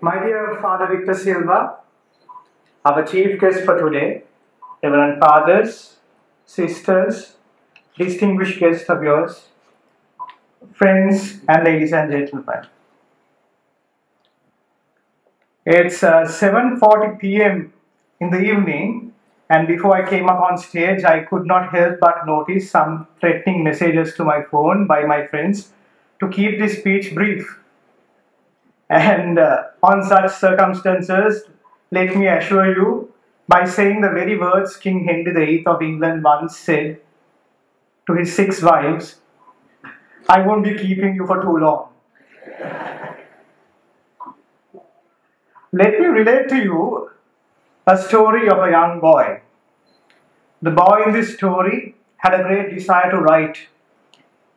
My dear Father Victor Silva, our chief guest for today, Reverend Fathers, Sisters, distinguished guests of yours, friends and ladies and gentlemen. It's 7:40 p.m. in the evening, and before I came up on stage, I could not help but notice some threatening messages to my phone by my friends to keep this speech brief. And on such circumstances, let me assure you by saying the very words King Henry VIII of England once said to his 6 wives, I won't be keeping you for too long. Let me relate to you a story of a young boy. The boy in this story had a great desire to write.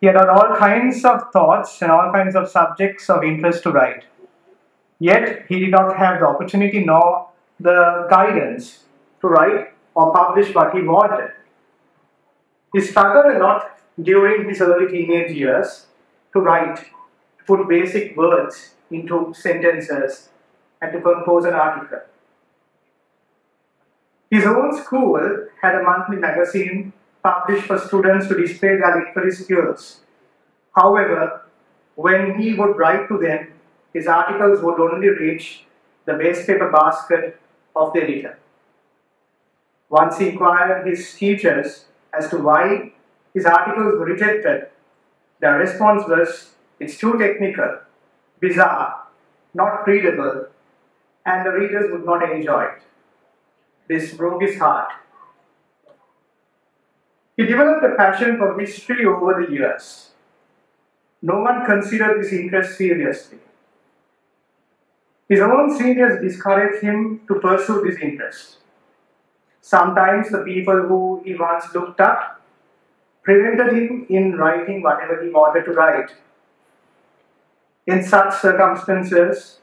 He had all kinds of thoughts and all kinds of subjects of interest to write. Yet he did not have the opportunity nor the guidance to write or publish what he wanted. He struggled a lot during his early teenage years to write, to put basic words into sentences, and to compose an article. His own school had a monthly magazine published for students to display their literary skills. However, when he would write to them, his articles would only reach the wastepaper basket of the editor. Once he inquired his teachers as to why his articles were rejected, their response was, it's too technical, bizarre, not readable, and the readers would not enjoy it. This broke his heart. He developed a passion for history over the years. No one considered this interest seriously. His own seniors discouraged him to pursue this interest. Sometimes the people who he once looked up prevented him in writing whatever he wanted to write. In such circumstances,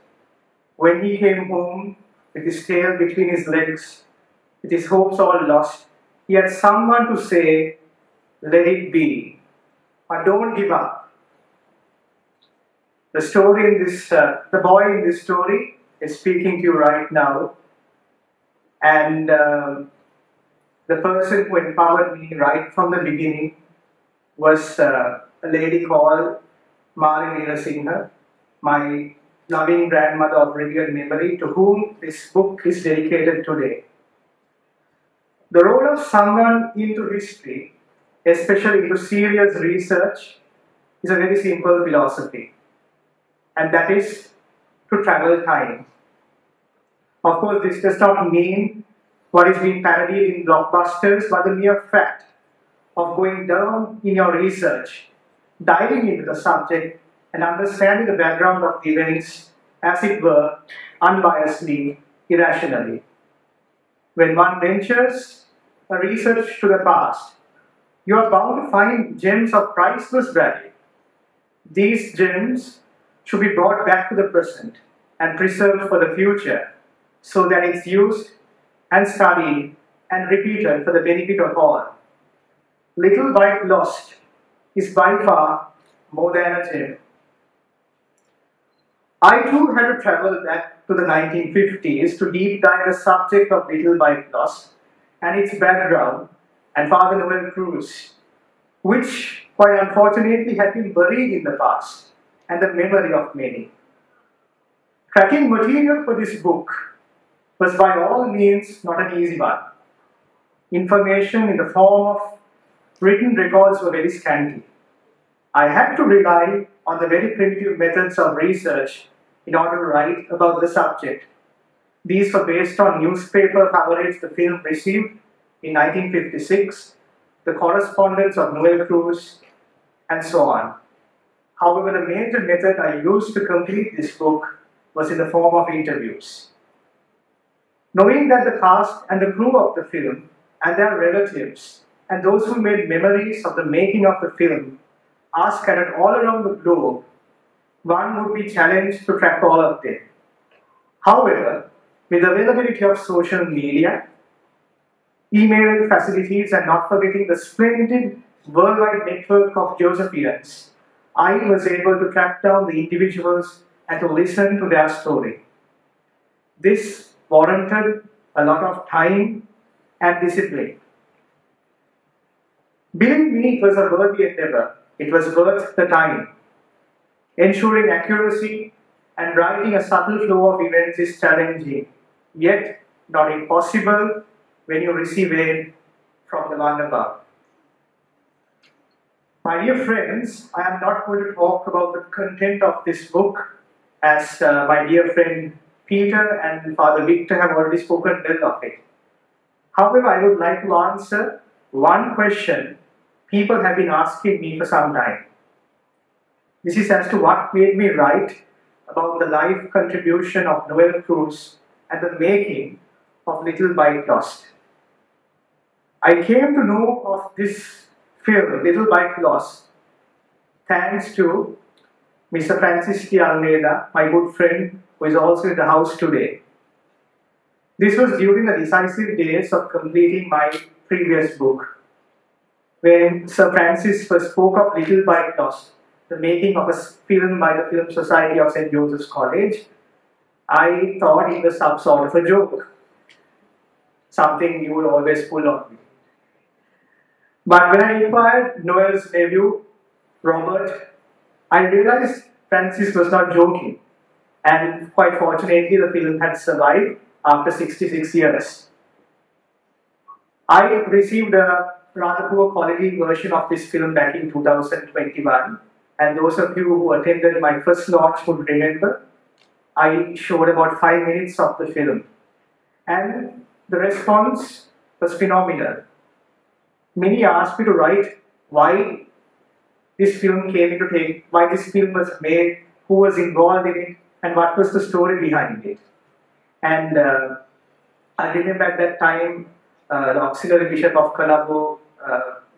when he came home with his tail between his legs, with his hopes all lost, he had someone to say, let it be, or don't give up. The boy in this story is speaking to you right now, and the person who empowered me right from the beginning was a lady called Mari Veerasinghe, my loving grandmother of revered memory, to whom this book is dedicated today. The role of someone into history, especially into serious research, is a very simple philosophy, and that is to travel time. Of course, this does not mean what is being parodied in blockbusters, but the mere fact of going down in your research, diving into the subject, and understanding the background of events, as it were, unbiasedly, irrationally. When one ventures a research to the past, you are bound to find gems of priceless value. These gems should be brought back to the present and preserved for the future so that it's used and studied and repeated for the benefit of all. Little byte lost is by far more than a gem. I too had to travel back to the 1950s to deep dive the subject of Little Byte Lost and its background and Father Noel Crusz, which quite unfortunately had been buried in the past and the memory of many. Tracking material for this book was by all means not an easy one. Information in the form of written records were very scanty. I had to rely on the very primitive methods of research in order to write about the subject. These were based on newspaper coverage the film received in 1956, the correspondence of Noel Crusz, and so on. However, the major method I used to complete this book was in the form of interviews. Knowing that the cast and the crew of the film and their relatives and those who made memories of the making of the film are scattered all around the globe, one would be challenged to track all of them. However, with the availability of social media, email facilities, and not forgetting the splendid worldwide network of Josephians, I was able to track down the individuals and to listen to their story. this warranted a lot of time and discipline. Believe me, it was a worthy endeavor. It was worth the time. Ensuring accuracy and writing a subtle flow of events is challenging, yet not impossible when you receive aid from the one above. My dear friends, I am not going to talk about the content of this book, as my dear friend Peter and Father Victor have already spoken well of it. However, I would like to answer one question people have been asking me for some time. This is as to what made me write about the life contribution of Noel Crusz and the making of Little Bite Lost. I came to know of this film, Little Bite Lost, thanks to Mr. Francis T. Almeida, my good friend, who is also in the house today. This was during the decisive days of completing my previous book, when Sir Francis first spoke of Little Bite Lost, the making of a film by the Film Society of St. Joseph's College. I thought it was some sort of a joke, something you would always pull on me. But when I inquired Noel's nephew, Robert, I realized Francis was not joking, and quite fortunately the film had survived after 66 years. I received a rather poor quality version of this film back in 2021, and those of you who attended my first launch would remember I showed about 5 minutes of the film, and the response was phenomenal. Many asked me to write why this film came into take, why this film was made, who was involved in it, and what was the story behind it. And I remember at that time, the Auxiliary Bishop of Colombo,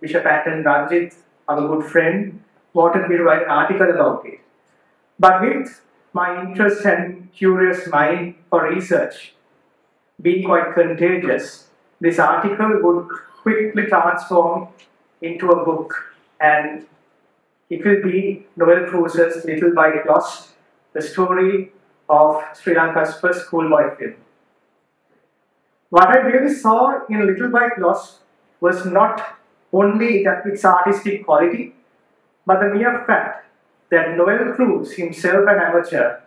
Bishop Anton Ranjit, our good friend, wanted me to write an article about it. But with my interest and curious mind for research being quite contagious, this article would quickly transform into a book, and it will be Noel Crusz's Little Bite Lost, the story of Sri Lanka's first schoolboy film. What I really saw in Little Bite Lost was not only its artistic quality, but the mere fact that Noel Crusz, himself an amateur,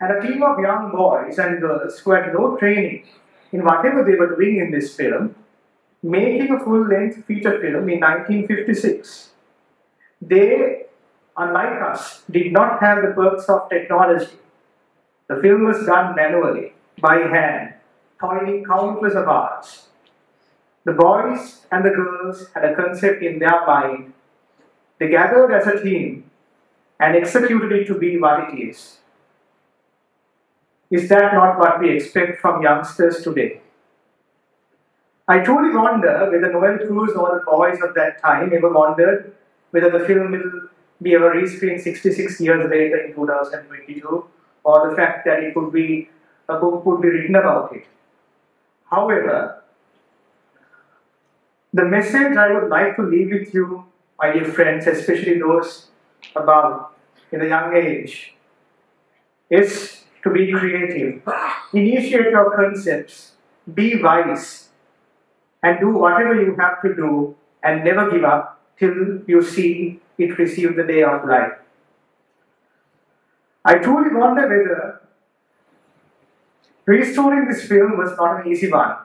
and a team of young boys and girls who had no training in whatever they were doing in this film, making a full-length feature film in 1956. They, unlike us, did not have the perks of technology. The film was done manually, by hand, toiling countless of hours. The boys and the girls had a concept in their mind. They gathered as a team and executed it to be what it is. Is that not what we expect from youngsters today? I truly wonder whether Noel Crusz or the boys of that time ever wondered whether the film will be ever rescreened 66 years later in 2022, or the fact that it could be, a book would be written about it. However, the message I would like to leave with you, my dear friends, especially those above in the young age, is to be creative. Initiate your concepts, be wise, and do whatever you have to do, and never give up till you see it receive the day of life. I truly wonder whether restoring this film was not an easy one.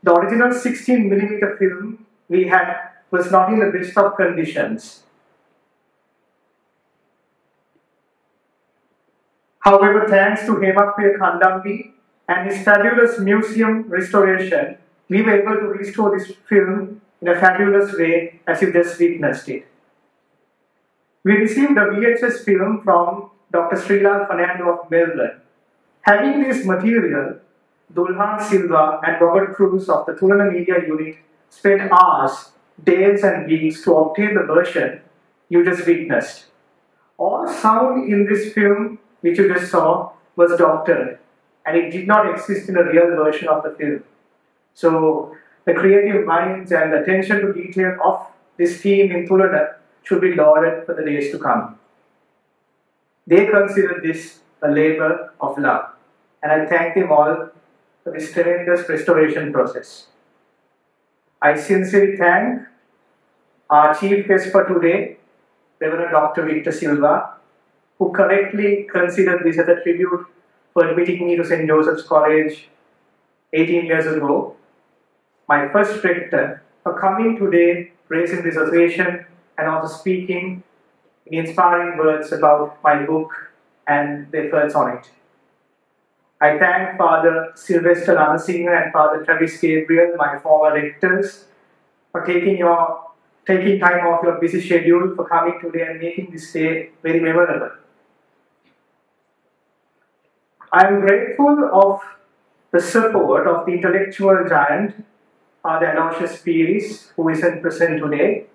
The original 16mm film we had was not in the best of conditions. However, thanks to Hemappriya Kandambi and his fabulous museum restoration, we were able to restore this film in a fabulous way, as you just witnessed it. We received a VHS film from Dr. Srilal Fernando of Melbourne. Having this material, Dulhan Silva and Robert Crusz of the Tulana Media Unit spent hours, days and weeks to obtain the version you just witnessed. All sound in this film, which you just saw, was doctored, and it did not exist in a real version of the film. So the creative minds and the attention to detail of this team in Tulana should be lauded for the days to come. They considered this a labor of love. and I thank them all for this tremendous restoration process. I sincerely thank our chief guest for today, Reverend Dr. Victor Silva, who correctly considered this as a tribute for admitting me to St. Joseph's College 18 years ago. My first rector, for coming today, raising this occasion, and also speaking in inspiring words about my book and the efforts on it. I thank Father Sylvester Anasinger and Father Travis Gabriel, my former rectors, for taking time off your busy schedule for coming today and making this day very memorable. I am grateful of the support of the intellectual giant, Father Aloysius Piris, who isn't present today,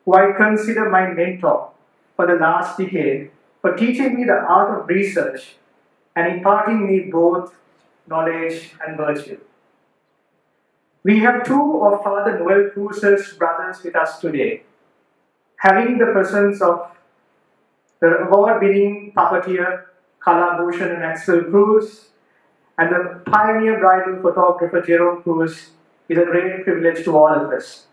who I consider my mentor for the last decade, for teaching me the art of research and imparting me both knowledge and virtue. We have two of Father Noel Crusz's brothers with us today, having the presence of the award-winning puppeteer Colombo and Axel Crusz and the pioneer bridal photographer Jerome Crusz is a great privilege to all of us.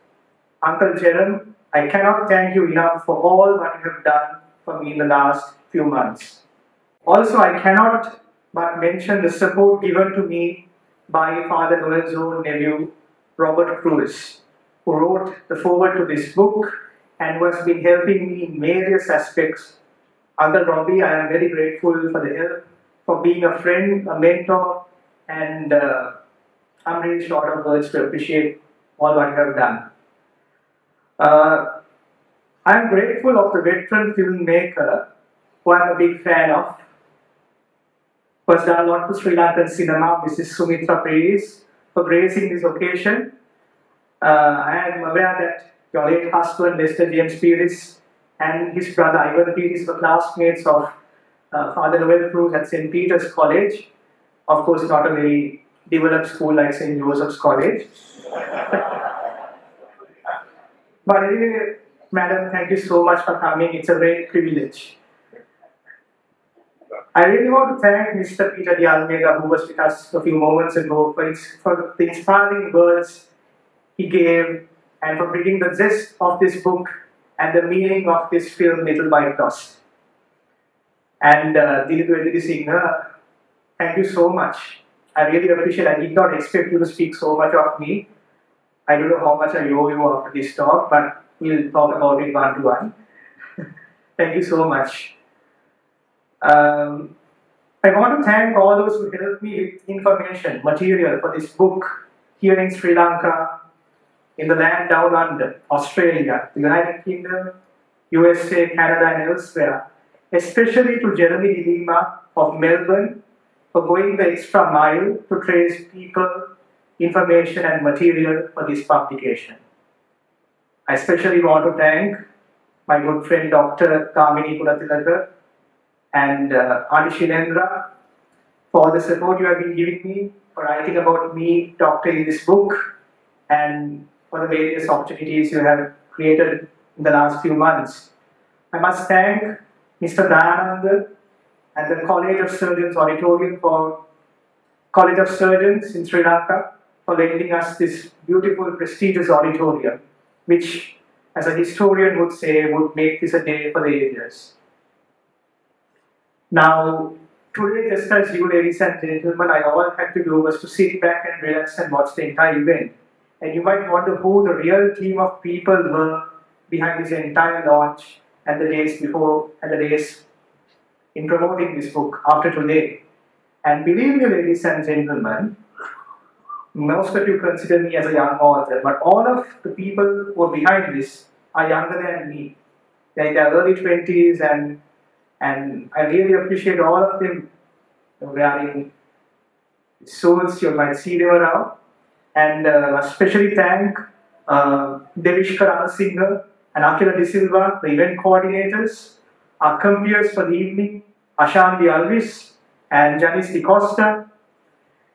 Uncle Jerome, I cannot thank you enough for all what you have done for me in the last few months. Also, I cannot but mention the support given to me by Father Noel's own nephew, Robert Crusz, who wrote the foreword to this book and who has been helping me in various aspects. Uncle Robbie, I am very grateful for the help, for being a friend, a mentor, and I'm really short of words to appreciate all what you have done. I'm grateful of the veteran filmmaker who I'm a big fan of, who has done a lot to Sri Lankan cinema, Mrs. Sumitra Piris, for gracing this occasion. I am aware that your late husband, Lester James Piris, and his brother Ivan Piris were classmates of Father Noel Crusz at St. Peter's College. Of course, not a very developed school like St. Joseph's College. But anyway, Madam, thank you so much for coming. It's a great privilege. I really want to thank Mr. Peter de Almeida, who was with us a few moments ago, for the inspiring words he gave and for bringing the gist of this book and the meaning of this film, Little White Cross. And Dilip Singh, thank you so much. I really appreciate it. I did not expect you to speak so much of me. I don't know how much I owe you after this talk, but we'll talk about it one-to-one. Thank you so much. I want to thank all those who helped me with information, material for this book here in Sri Lanka, in the land down under, Australia, the United Kingdom, USA, Canada, and elsewhere, especially to Jeremy De Lima of Melbourne for going the extra mile to trace people, information, and material for this publication. I especially want to thank my good friend Dr. Kamini Kulatilaka and Auntie Shilendra for the support you have been giving me, for writing about me, doctoring this book, and for the various opportunities you have created in the last few months. I must thank Mr. Dayananda and the College of Surgeons Auditorium College of Surgeons in Sri Lanka for lending us this beautiful, prestigious auditorium, which, as a historian would say, would make this a day for the ages. Now, today, just as you, ladies and gentlemen, I all had to do was to sit back and relax and watch the entire event. And you might wonder who the real team of people were behind this entire launch and the days before and the days in promoting this book after today. And believe me, ladies and gentlemen, most of you consider me as a young author, but all of the people who are behind this are younger than me. They're in their early 20s, and I really appreciate all of them wearing suits. You might see them around. And especially thank Avishka Senewiratne and Akira De Silva, the event coordinators, our compeers for the evening, Ashanti Alvis and Janice Di Costa,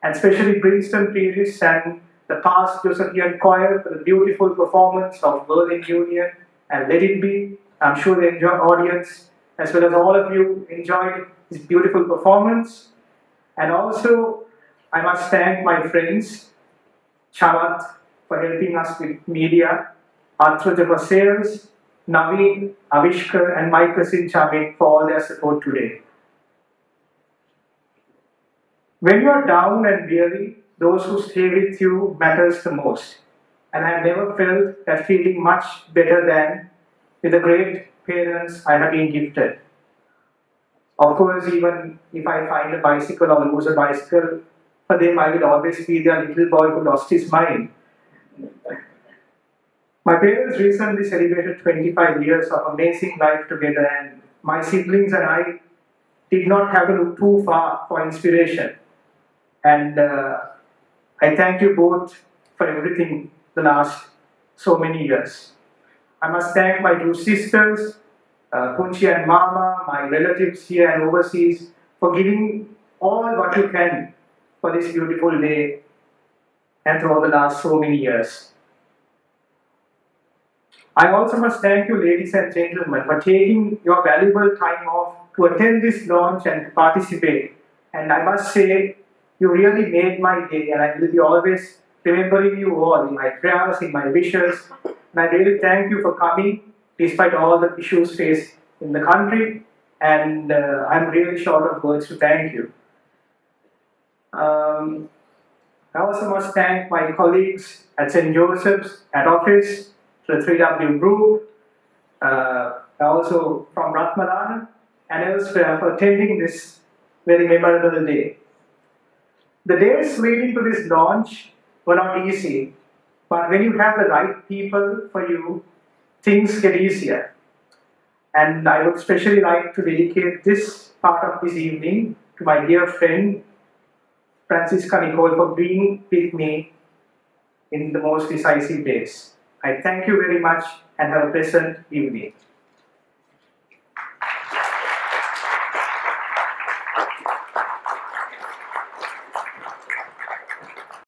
and especially Princeton Piris and the past Josephian choir for the beautiful performance of Berlin Union and Let It Be. I'm sure the audience, as well as all of you, enjoyed this beautiful performance. And also, I must thank my friends, Chamat for helping us with media, Athraja for sales, Naveen, Avishka, and my cousin Chamit for all their support today. When you are down and weary, those who stay with you matters the most. And I've never felt that feeling much better than with the great parents I have been gifted. Of course, even if I find a bicycle or lose a bicycle, for them I will always be their little boy who lost his mind. My parents recently celebrated 25 years of amazing life together, and my siblings and I did not have to look too far for inspiration. And I thank you both for everything the last so many years. I must thank my two sisters, Punchi and Mama, my relatives here and overseas, for giving all what you can for this beautiful day and throughout the last so many years. I also must thank you, ladies and gentlemen, for taking your valuable time off to attend this launch and to participate. And I must say, you really made my day, and I will be always remembering you all in my prayers, in my wishes. And I really thank you for coming, despite all the issues faced in the country. And I'm really short of words to thank you. I also must thank my colleagues at St. Joseph's, at office, the 3W group, also from Ratmalana and elsewhere for attending this very memorable day. The days leading to this launch were not easy, but when you have the right people for you, things get easier. And I would especially like to dedicate this part of this evening to my dear friend, Francisca Nicole, for being with me in the most decisive days. I thank you very much and have a pleasant evening.